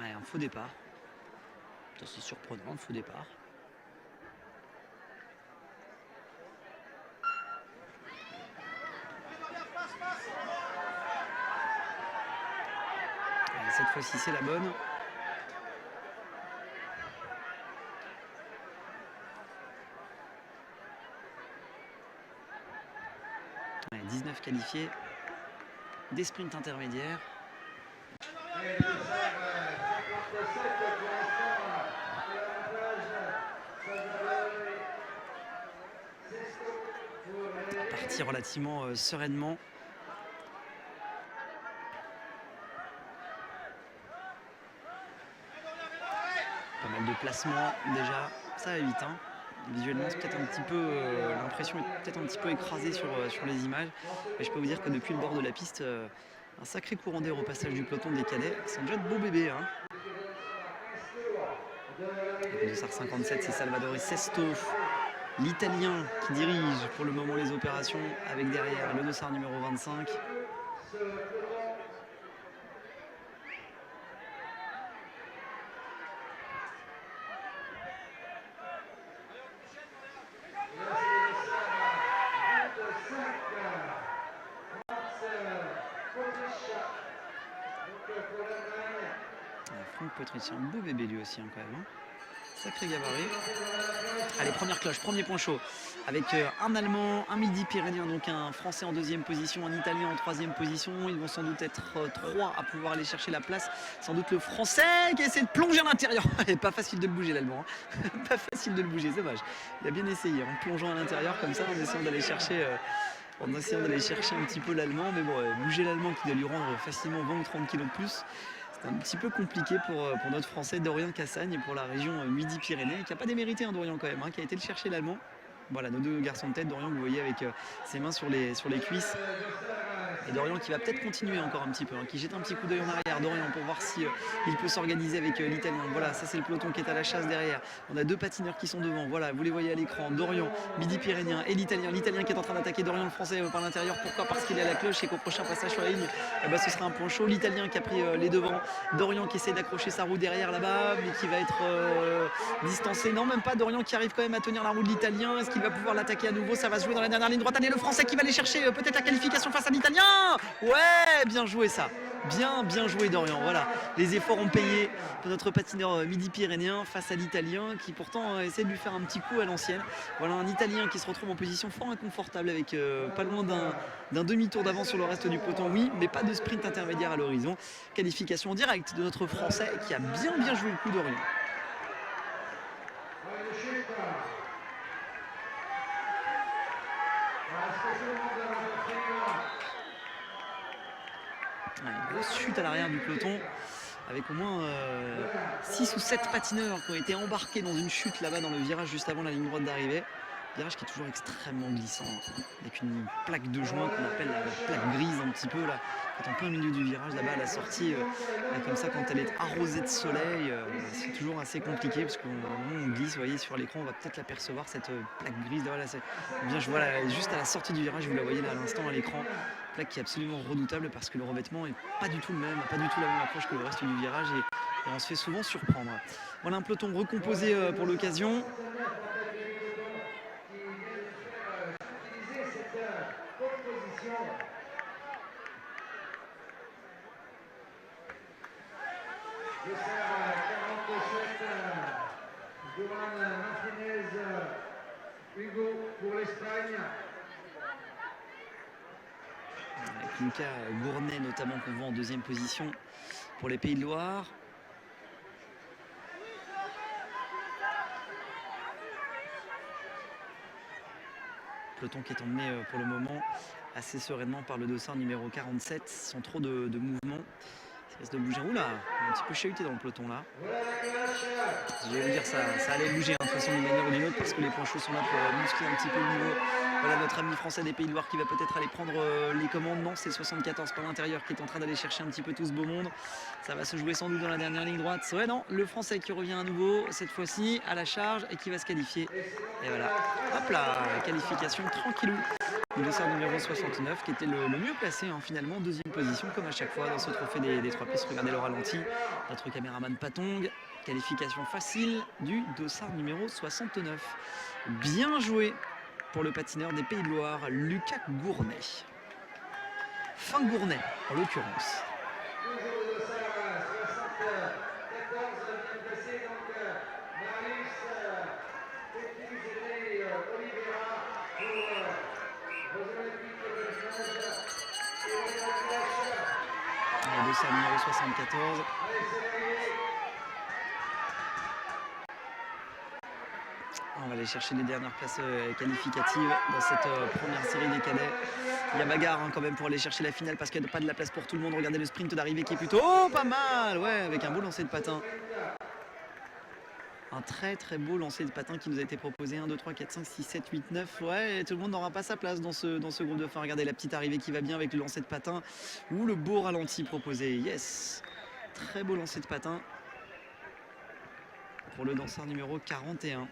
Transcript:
Ouais, un faux départ. C'est surprenant, un faux départ. Et cette fois-ci, c'est la bonne. Ouais, 19 qualifiés. Des sprints intermédiaires. Parti relativement sereinement. Pas mal de placements déjà, ça va vite. Hein. Visuellement, c'est peut-être un petit peu, l'impression est peut-être un petit peu écrasée sur les images. Mais je peux vous dire que depuis le bord de la piste, un sacré courant d'air au passage du peloton des cadets. C'est déjà de beaux bébés. Hein. Le dossard 57, c'est Salvatore Sesto, l'Italien qui dirige pour le moment les opérations avec derrière le dossard numéro 25. Franck Potrici, un beau bébé lui aussi hein, quand même. Hein. Sacré gabarit. Allez, première cloche, premier point chaud. Avec un Allemand, un Midi-Pyrénéen, donc un Français en deuxième position, un Italien en troisième position. Ils vont sans doute être trois à pouvoir aller chercher la place. Sans doute le Français qui essaie de plonger à l'intérieur. Pas facile de le bouger l'Allemand. Hein. Pas facile de le bouger, c'est dommage. Il a bien essayé en plongeant à l'intérieur comme ça, en essayant d'aller chercher... un petit peu l'Allemand. Mais bon, bouger l'Allemand qui doit lui rendre facilement 20 ou 30 kg de plus. C'est un petit peu compliqué pour notre Français Dorian Cassagne pour la région Midi-Pyrénées, qui n'a pas démérité hein, Dorian quand même, hein, qui a été le chercher l'Allemand. Voilà, nos deux garçons de tête, Dorian que vous voyez avec ses mains sur les cuisses. Et Dorian qui va peut-être continuer encore un petit peu, hein, qui jette un petit coup d'œil en arrière. Dorian pour voir si il peut s'organiser avec l'Italien. Voilà, ça c'est le peloton qui est à la chasse derrière. On a deux patineurs qui sont devant. Voilà, vous les voyez à l'écran. Dorian, Midi-Pyrénéen et l'Italien. L'Italien qui est en train d'attaquer Dorian le Français par l'intérieur. Pourquoi? Parce qu'il est à la cloche et qu'au prochain passage sur la ligne, ce sera un point chaud. L'Italien qui a pris les devants. Dorian qui essaie d'accrocher sa roue derrière là-bas, mais qui va être distancé. Non, même pas. Dorian qui arrive quand même à tenir la roue de l'Italien. Est-ce qu'il va pouvoir l'attaquer à nouveau? Ça va se jouer dans la dernière ligne droite. Allez, le Français qui va aller chercher peut-être la qualification face à l'Italien. Ouais, bien joué ça. Bien joué Dorian. Voilà, les efforts ont payé pour notre patineur Midi-Pyrénéen face à l'Italien qui pourtant essaie de lui faire un petit coup à l'ancienne. Voilà un Italien qui se retrouve en position fort inconfortable avec pas loin d'un demi-tour d'avance sur le reste du peloton, oui, mais pas de sprint intermédiaire à l'horizon. Qualification en direct de notre Français qui a bien joué le coup Dorian. Une grosse chute à l'arrière du peloton avec au moins 6 ou 7 patineurs qui ont été embarqués dans une chute là-bas dans le virage juste avant la ligne droite d'arrivée. Virage qui est toujours extrêmement glissant avec une plaque de joint qu'on appelle la plaque grise un petit peu là, qui est en plein milieu du virage là-bas à la sortie comme ça quand elle est arrosée de soleil c'est toujours assez compliqué parce qu'on glisse, vous voyez sur l'écran on va peut-être l'apercevoir cette plaque grise là, bien, je vois là, juste à la sortie du virage, vous la voyez là à l'instant à l'écran, plaque qui est absolument redoutable parce que le revêtement est pas du tout le même, pas du tout la même approche que le reste du virage et on se fait souvent surprendre. Voilà un peloton recomposé pour l'occasion. Avec Luca Gournay notamment qu'on voit en deuxième position pour les Pays de Loire. Peloton qui est emmené pour le moment assez sereinement par le dossard numéro 47 sans trop de mouvement. Ça risque de bouger. Oula, un petit peu chahuté dans le peloton là. Je vais vous dire ça allait bouger de toute façon d'une manière ou d'une autre parce que les points chauds sont là pour muscler un petit peu le niveau Voilà notre ami français des Pays de Loire qui va peut-être aller prendre les commandes. Non, c'est 74 par l'intérieur qui est en train d'aller chercher un petit peu tout ce beau monde. Ça va se jouer sans doute dans la dernière ligne droite. Ouais, non, le français qui revient à nouveau, cette fois-ci, à la charge et qui va se qualifier. Et voilà, hop là, qualification tranquillou. Le dossard numéro 69 qui était le mieux placé hein, finalement, deuxième position comme à chaque fois dans ce trophée des trois pistes. Regardez le ralenti, notre caméraman Patong, qualification facile du dossard numéro 69. Bien joué pour le patineur des Pays de Loire, Lucas Gournay. Fin Gournay en l'occurrence. Le dossard numéro 74. On va aller chercher les dernières places qualificatives dans cette première série des cadets. Il y a bagarre hein, quand même pour aller chercher la finale parce qu'il n'y a pas de la place pour tout le monde. Regardez le sprint d'arrivée qui est plutôt... Oh, pas mal. Ouais, avec un beau lancer de patin. Un très très beau lancer de patin qui nous a été proposé. 1, 2, 3, 4, 5, 6, 7, 8, 9. Ouais, tout le monde n'aura pas sa place dans ce groupe de fin. Regardez la petite arrivée qui va bien avec le lancer de patin ou le beau ralenti proposé. Yes. Très beau lancer de patin pour le danseur numéro 41.